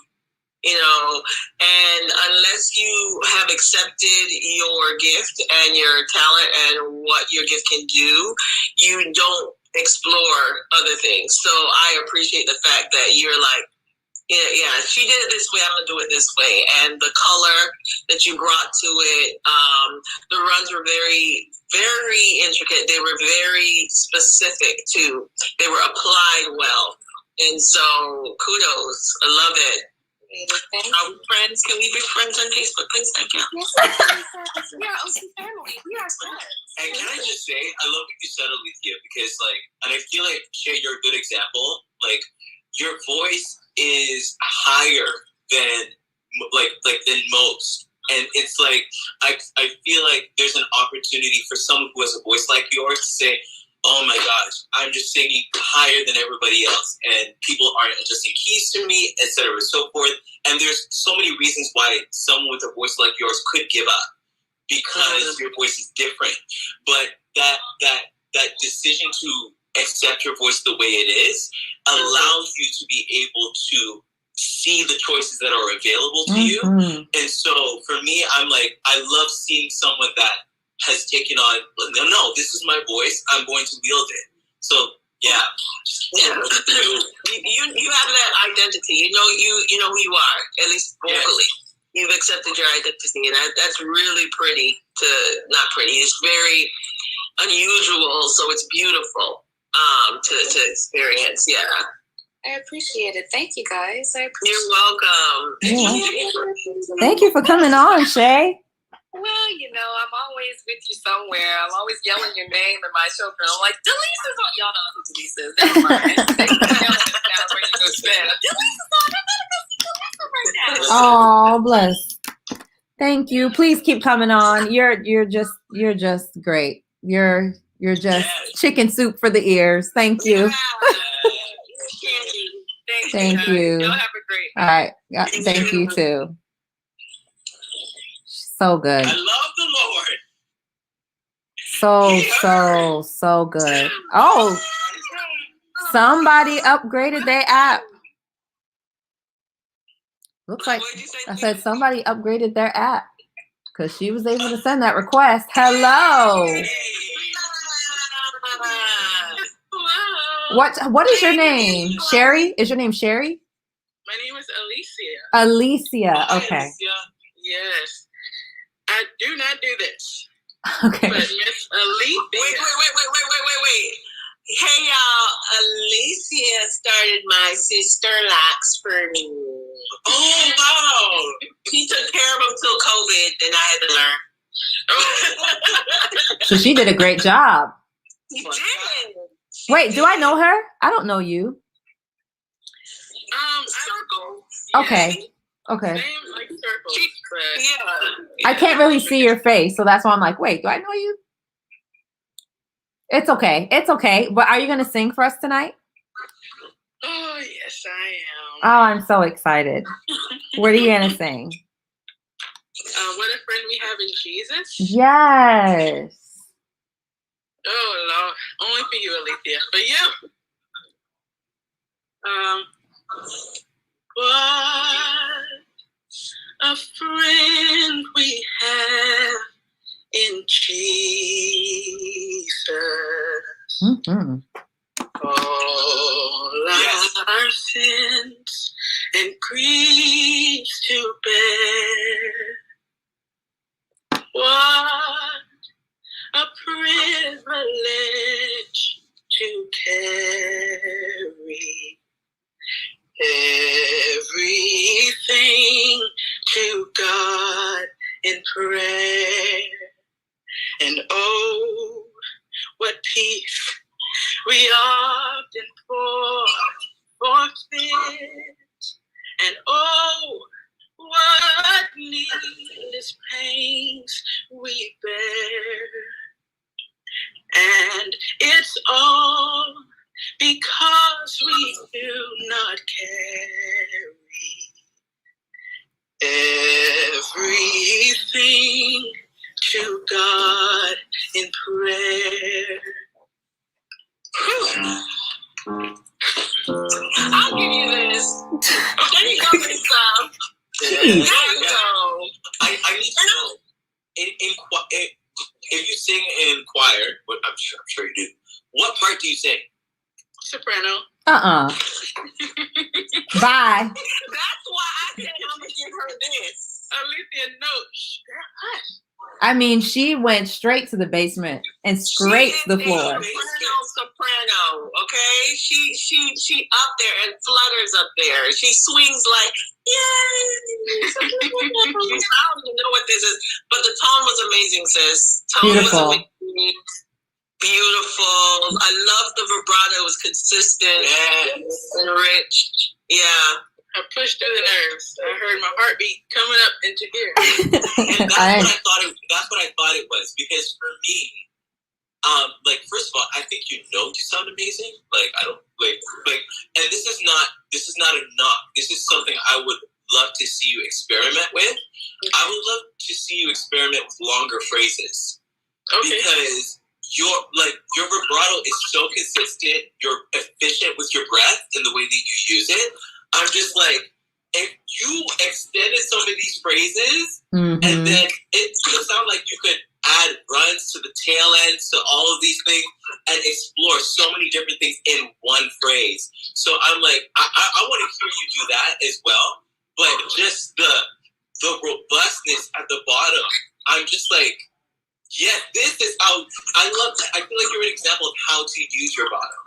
and unless you have accepted your gift and your talent and what your gift can do, you don't explore other things. So I appreciate the fact that you're like, yeah, she did it this way, I'm going to do it this way. And the color that you brought to it, the runs were very, very intricate. They were very specific, too. They were applied well. And so, kudos. I love it. Are we friends? Can we be friends on Facebook, please? Thank you. Yes, we are OC family. We are friends. And can I just say, I love what you said, Alethea, because, and I feel like, Shay, you're a good example. Your voice is higher than most, and it's like I feel like there's an opportunity for someone who has a voice like yours to say, oh my gosh, I'm just singing higher than everybody else, and people aren't adjusting keys to me, etc., and so forth. And there's so many reasons why someone with a voice like yours could give up, because your voice is different. But that that decision to accept your voice the way it is allows you to be able to see the choices that are available to you. And so for me, I'm like, I love seeing someone that has taken on, no, this is my voice, I'm going to wield it. So yeah. You have that identity. You know who you are, at least vocally. You've accepted your identity, and that's really pretty. Not pretty. It's very unusual, so it's beautiful to experience. Yeah. I appreciate it. Thank you, guys. You're welcome. Thank you for coming on, Shay. Well, I'm always with you somewhere. I'm always yelling your name in my children. I'm like, Delisa's on. Y'all don't know who Delisa is. Never mind. They yelling it down where you go spend. Delisa's on. I gotta go see Delisa right now. Oh, bless. Thank you. Please keep coming on. You're just great. You're just chicken soup for the ears. Thank you. Thank you. Y'all have a great. All right. Thank you too. So good. I love the Lord. So good. Oh, somebody upgraded their app. Looks like I said somebody upgraded their app because she was able to send that request. Hello. What is your name? Sherry? Is your name Sherry? My name is Alicia. Alicia. Okay. Yes. I do not do this. Okay. But Miss Alicia. Wait. Hey, y'all. Alicia started my sister locks for me. Oh, wow. She took care of them till COVID, then I had to learn. So she did a great job. She did. Wait, do I know her? I don't know you. Circle. Okay. Okay. Same like circle. But Yeah. I can't really see your face, so that's why I'm like, wait, do I know you? It's okay. It's okay. But are you going to sing for us tonight? Oh, yes, I am. Oh, I'm so excited. What are you going to sing? What a friend we have in Jesus. Yes. Oh, Lord. Only for you, Alicia. For you. What a friend we have in Jesus. Mm-hmm. All our sins and griefs to bear. What a privilege to carry everything to God in prayer. And oh, what peace we often forfeit. And oh, what needless pains we bear. And it's all because we do not carry everything to God in prayer. I'll give you this. There you go, Miss Sam. There you go. I need to know. If you sing in choir, what I'm sure you do. What part do you sing? Soprano. Bye. That's why I said I'm gonna give her this. Alicia, no. I mean, she went straight to the basement and scraped the floor. Soprano, okay? She up there and flutters up there. She swings like, yay! I don't even know what this is, but the tone was amazing, sis. Tone Beautiful. was amazing. Beautiful. I love the vibrato. It was consistent and rich. Yeah. I pushed through the nerves. I heard my heartbeat coming up into here. And that's what I thought it was. Because for me, first of all, I think you sound amazing. I don't and this is not a knock. This is something I would love to see you experiment with. I would love to see you experiment with longer phrases. Okay. Because your vibrato is so consistent. You're efficient with your breath and the way that you use it. I'm just like, if you extended some of these phrases, and then it sounds like you could add runs to the tail ends to all of these things and explore so many different things in one phrase. So I'm like, I want to hear you do that as well. But just the robustness at the bottom, I'm just like, yeah, this is how I love that. I feel like you're an example of how to use your bottom,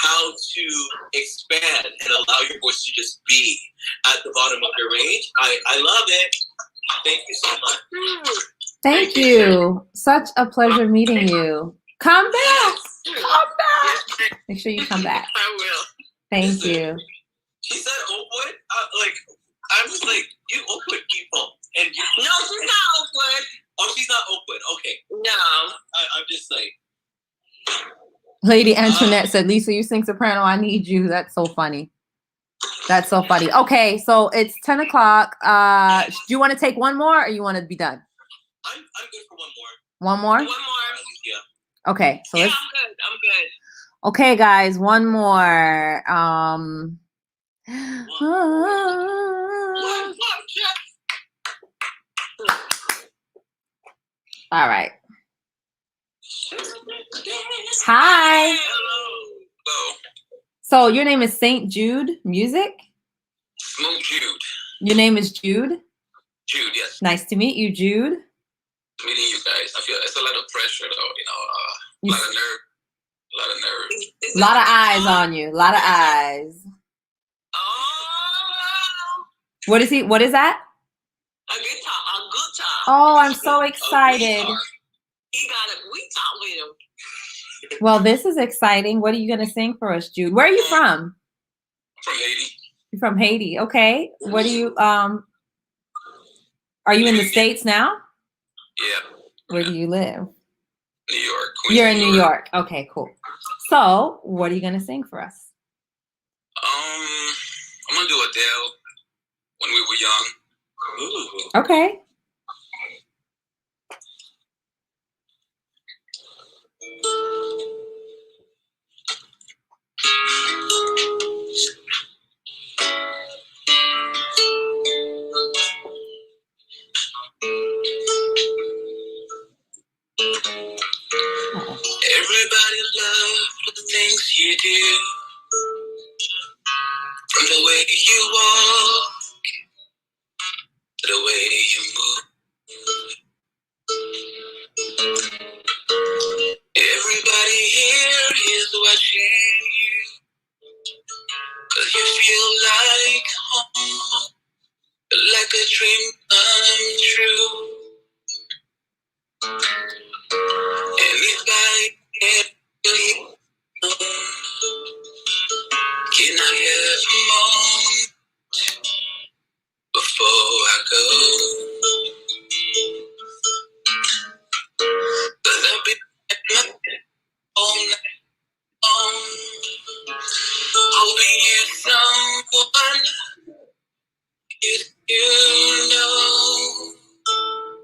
how to expand and allow your voice to just be at the bottom of your range. I love it. Thank you so much. Thank you. Such a pleasure meeting you. Come back. Come back. Make sure you come back. I will. Thank you. She said Oakwood. I'm just like, you Oakwood people. And No, she's not Oakwood. Oh, she's not Oakwood. Okay. No. I'm just like. Lady Antoinette said, Lisa, you sing soprano. I need you. That's so funny. That's so funny. Okay, so it's 10 o'clock. Do you want to take one more or you want to be done? I'm good for one more. One more? One more. Yeah. Okay, so let's. I'm good. Okay, guys, one more. All right. Hi. Hello. So your name is Saint Jude Music? Smooth Jude. Your name is Jude? Jude, yes. Nice to meet you, Jude. Meeting you guys. I feel it's a lot of pressure though, a lot of nerve. A lot of eyes on you. A lot of eyes. Oh. What is that? A guitar. Oh, I'm so excited. He got a guitar with him. Well, this is exciting. What are you going to sing for us, Jude? Where are you from? I'm from Haiti. You're from Haiti. Okay. What do you, are you in the States now? Yeah. Where do you live? New York. Queens, You're in New York. Okay, cool. So what are you going to sing for us? I'm going to do Adele, When We Were Young. Ooh. Okay. Everybody loves the things you do, from the way you walk to the way you move. Everybody here is watching you, 'cause you feel like home, like a dream come true. Anybody can I have a moment before I go? 'Cause I've been all night long, hoping you're someone you know.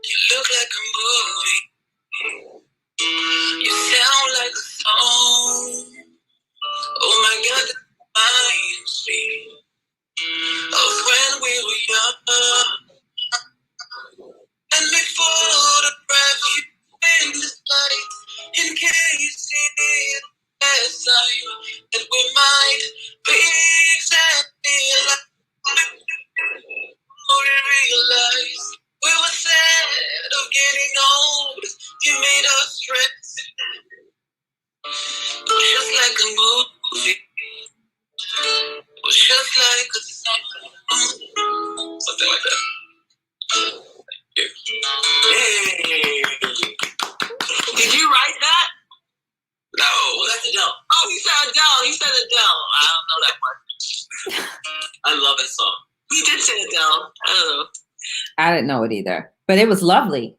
You look like a movie, you sound like a song. Oh my God, that reminds me of when we were young. And we photograph you in this light, in case it is time that we might be exactly like we realize we were sad of getting old. You made us stress, just like a movie. It was just like a song. Something like that. Yeah. Hey. Did you write that? No, well, that's Adele. Oh, you said Adele. You said Adele. I don't know that part. I love that song. He did say Adele. I don't know. I didn't know it either, but it was lovely.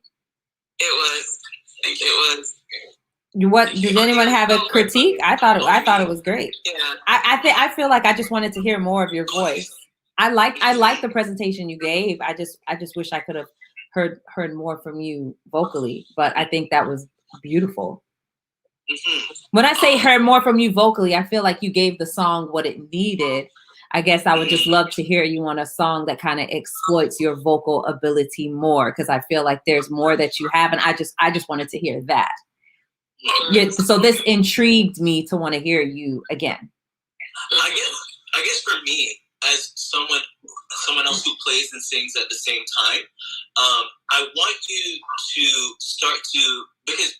It was. It was. What did anyone have a critique? I thought it was great. Yeah. I feel like I just wanted to hear more of your voice. I like the presentation you gave. I just wish I could have heard more from you vocally, but I think that was beautiful. When I say heard more from you vocally, I feel like you gave the song what it needed. I guess I would just love to hear you on a song that kind of exploits your vocal ability more, because I feel like there's more that you have, and I just wanted to hear that. Yeah, so this intrigued me to want to hear you again. I guess for me, as someone else who plays and sings at the same time, I want you to start to, because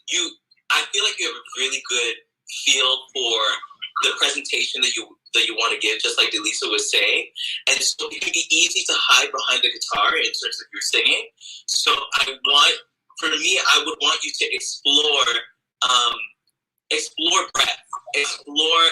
I feel like you have a really good feel for the presentation that you want to give, just like Delisa was saying, and so it can be easy to hide behind the guitar in terms of your singing. So I would want you to explore breath, explore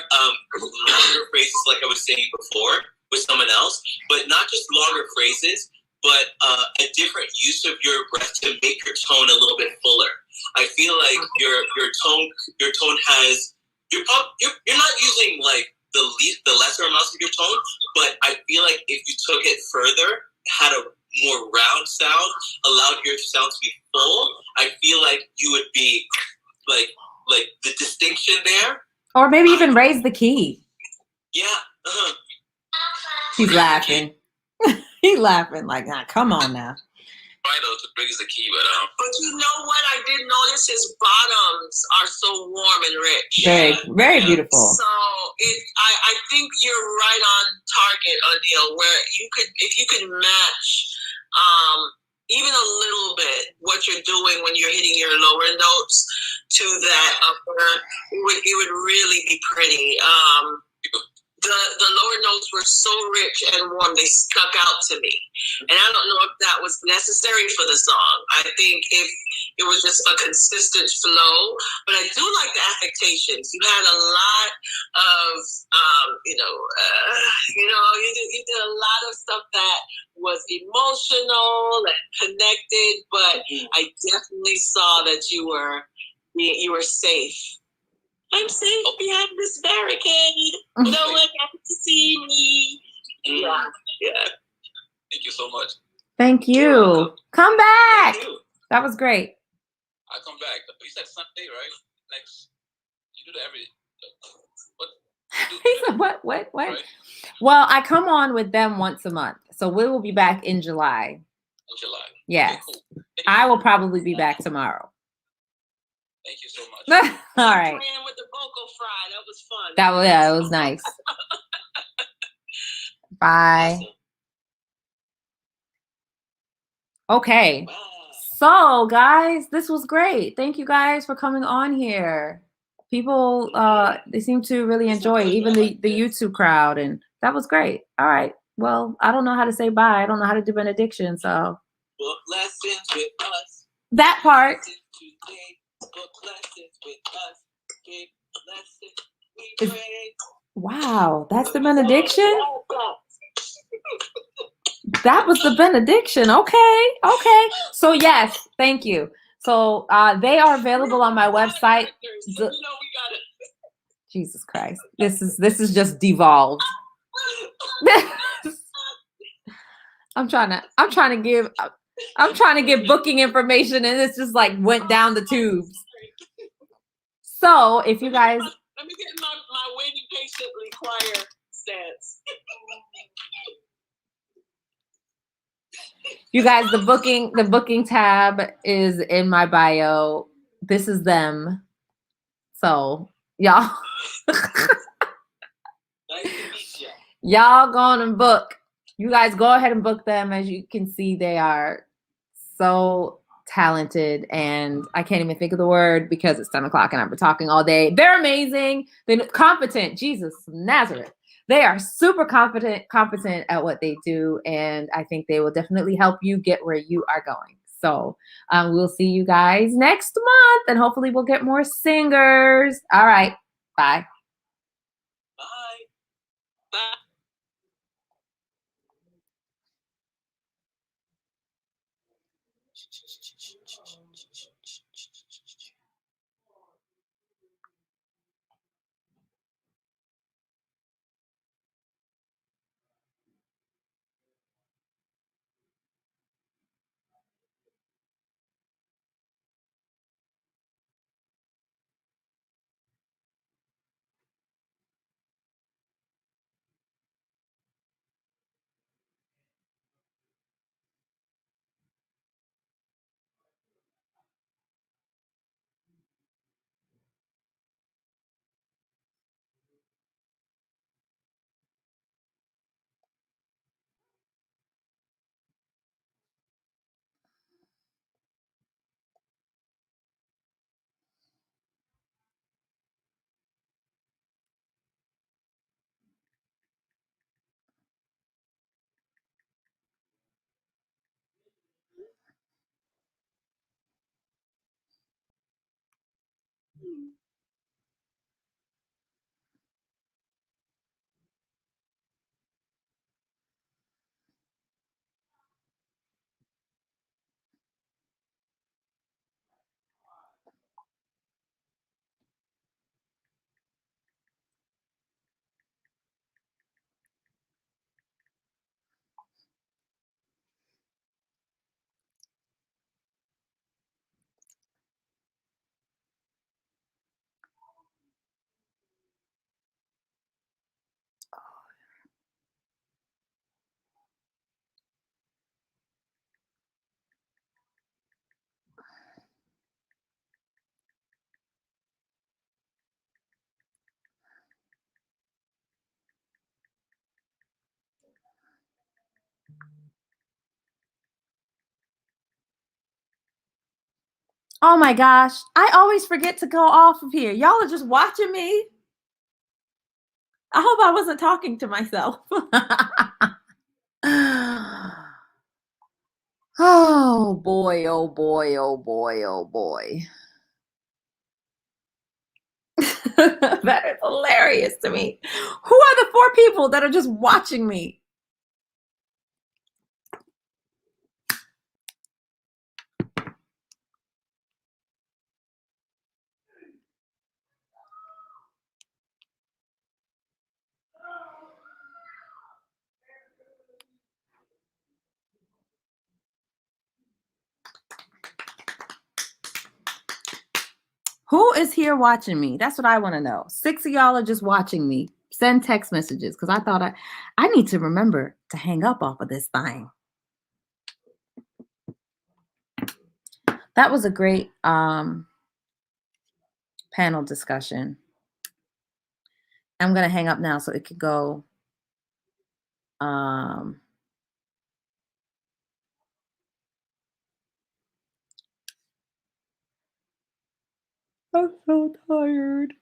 longer phrases, like I was saying before with someone else, but not just longer phrases, but a different use of your breath to make your tone a little bit fuller. I feel like your tone has, you're not using like the lesser amounts of your tone, but I feel like if you took it further, had a more round sound, allowed your sound to be full, I feel like you would be like the distinction there. Or maybe even raise the key. Yeah. He's laughing. He's laughing like, nah, come on now. Though, to raise the key, but you know what? I did notice his bottoms are so warm and rich. Very, very beautiful. So I think you're right on target, Adil, where if you could match even a little bit what you're doing when you're hitting your lower notes to that upper, it would really be pretty. The lower notes were so rich and warm, they stuck out to me. And I don't know if that was necessary for the song. I think if it was just a consistent flow, but I do like the affectations. You had a lot of, you did a lot of stuff that was emotional and connected, but I definitely saw that you were safe. I'm safe behind this barricade. No one got to see me. Yeah. Thank you so much. Thank you. Come back. That was great. I come back. You said Sunday, right? Next. You do that every. What? He said, what? Right? Well, I come on with them once a month, so we will be back in July. In July. Yes. Okay, cool. I will probably be back tomorrow. Thank you so much. All right. Playing with the vocal fry. That was fun. It was nice. Bye. Okay. So, guys, this was great. Thank you guys for coming on here. People, they seem to really enjoy it, even the YouTube crowd, and that was great. All right. Well, I don't know how to say bye. I don't know how to do benediction, so. Book lessons with us. That part. Book lessons with us. Big lessons we pray. Wow, that's the benediction? That was the benediction. Okay. So yes, thank you. So they are available on my website. Jesus Christ. This is just devolved. I'm trying to give booking information, and it's just like went down the tubes. So if you guys, let me get my waiting patiently choir stance. you guys, the booking tab is in my bio. This is them. So y'all, y'all gonna book. You guys go ahead and book them. As you can see, they are so talented, and I can't even think of the word because it's 10 o'clock and I've been talking all day. They're amazing. They're competent. Jesus Nazareth. They are super competent at what they do, and I think they will definitely help you get where you are going. So we'll see you guys next month, and hopefully we'll get more singers. All right. Bye. Bye. Oh my gosh. I always forget to go off of here. Y'all are just watching me. I hope I wasn't talking to myself. Oh boy, oh boy, oh boy, oh boy. That is hilarious to me. Who are the 4 people that are just watching me? Who is here watching me? That's what I want to know. 6 of y'all are just watching me. Send text messages because I thought I need to remember to hang up off of this thing. That was a great panel discussion. I'm going to hang up now so it could go. I'm so tired.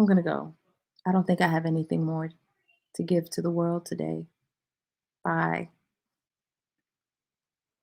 I'm going to go. I don't think I have anything more to give to the world today. Bye.